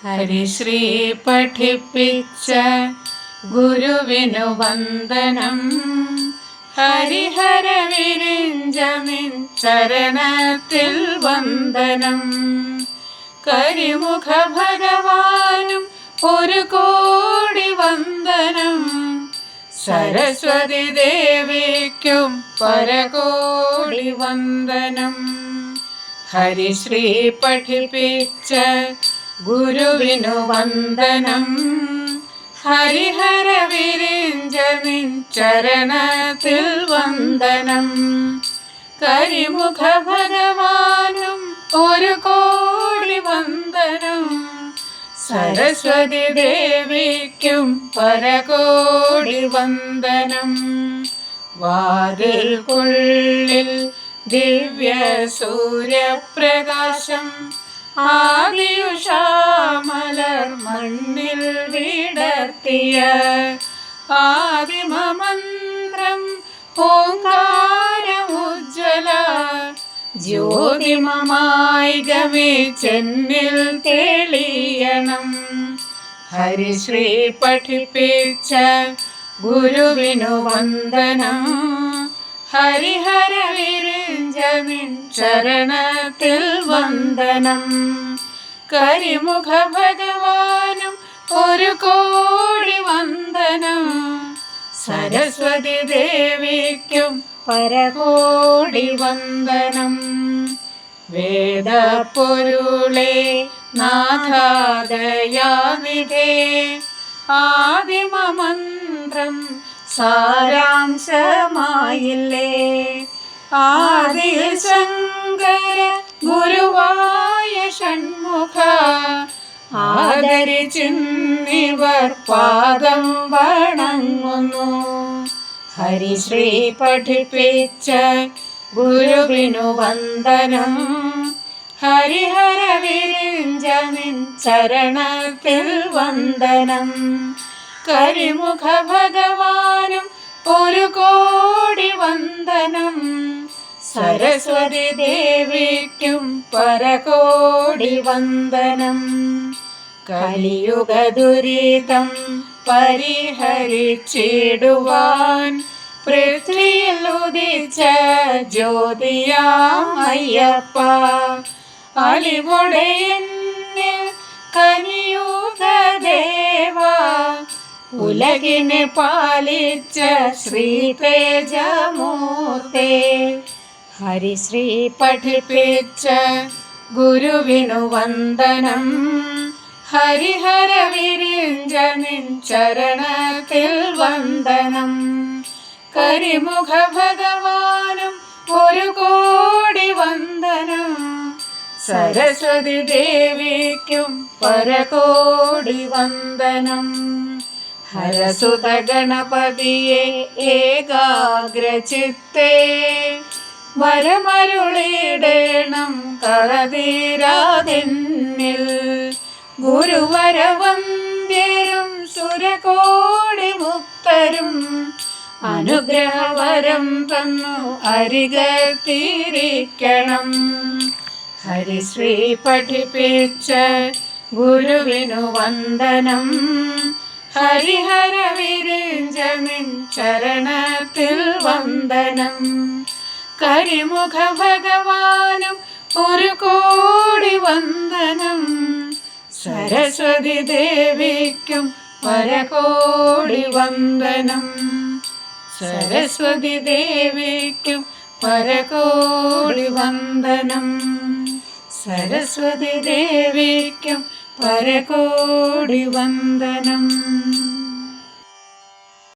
ഹരിശ്രീ പഠിപ്പിച്ച ഗുരുവിനു വന്ദനം. ഹരിഹര വിരിഞ്ചമിൻ ചരണത്തിൽ വന്ദനം. കരിമുഖ ഭഗവാനും ഒരു കോടി വന്ദനം. സരസ്വതി ദേവിക്കും പരകോടി വന്ദനം. ഹരിശ്രീ പഠിപ്പിച്ച ഗുരുവിനു വന്ദനം. ഹരിഹര വിരിഞ്ചമിൻ ചരണത്തിൽ വന്ദനം. കരിമുഖ ഭഗവാനും ഒരു കോടി വന്ദനം. സരസ്വതി ദേവിക്കും പരകോടി വന്ദനം. വാതിൽക്കുള്ളിൽ ദിവ്യ സൂര്യപ്രകാശം ആദിയുഷാമലർ മണ്ണിൽ വിടർത്തിയ ആദിമമന്ത്രം ഓംകാരമുജ്വല ജ്യോതിമമായി ഗമിച്ചെന്നിൽ തെളിയണം. ഹരിശ്രീ പഠിപ്പിച്ച ഗുരുവിനു വന്ദനം. ഹരിഹര വിരിഞ്ചമിൻ ചരണത്തിൽ വന്ദനം. കരിമുഖ ഭഗവാനും ഒരു കോടി വന്ദനം. സരസ്വതി ദേവിക്കും പരകോടി വന്ദനം. വേദപ്പൊരുളേ നാഥാദയാനിധേ ആദിമമന്ത്രം സാരാംശമായില്ലേ. ആദിൽ ശങ്കര ഗുരുവായ ഷൺമുഖ ആദരിച്ചിന്നിവർ പാദം വണങ്ങുന്നു. ഹരിശ്രീ പഠിപ്പിച്ച ഗുരുവിനു വന്ദനം. ഹരിഹര വിരിഞ്ചമിൻ ചരണത്തിൽ വന്ദനം. കരിമുഖ ഭഗവാനും ഒരു കോടി വന്ദനം. സരസ്വതി ദേവിക്കും പരകോടി വന്ദനം. കലിയുഗ ദുരിതം പരിഹരിച്ചിടുവാൻ പൃഥ്വിയിൽ ഉദിച്ച ജ്യോതിയാം അയ്യപ്പ അലിവുടയെന്നിൽ കനിയുക ദേവ ഉലകിനെ പാലിച്ച ശ്രീ തേജമൂർത്തേ. ഹരിശ്രീ പഠിപ്പിച്ച ഗുരുവിനു വന്ദനം. ഹരിഹര വിരിഞ്ചമിൻ ചരണത്തിൽ വന്ദനം. കരിമുഖ ഭഗവാനും ഒരു കോടി വന്ദനം. സരസ്വതി ദേവിക്കും പരകോടി വന്ദനം. ഹരസുത ഗണപതിയെ ഏകാഗ്രചിത്തേ വരമരുളിടേണം കറതീരാതിന്നിൽ. ഗുരുവരവന്ദ്യരും സുരകോടി മുക്തരും അനുഗ്രഹവരം തന്നു അരികത്തിരിക്കണം. ഹരിശ്രീ പഠിപ്പിച്ച ഗുരുവിനു വന്ദനം. ഹരിഹര വിരിഞ്ചമിൻ ചരണത്തിൽ വന്ദനം. കരിമുഖ ഭഗവാനും ഒരു കോടി വന്ദനം. സരസ്വതി ദേവിക്കും പരകോടി വന്ദനം. സരസ്വതി ദേവിക്കും പരകോടി വന്ദനം. സരസ്വതി ദേവിക്കും പരകോടി വന്ദനം.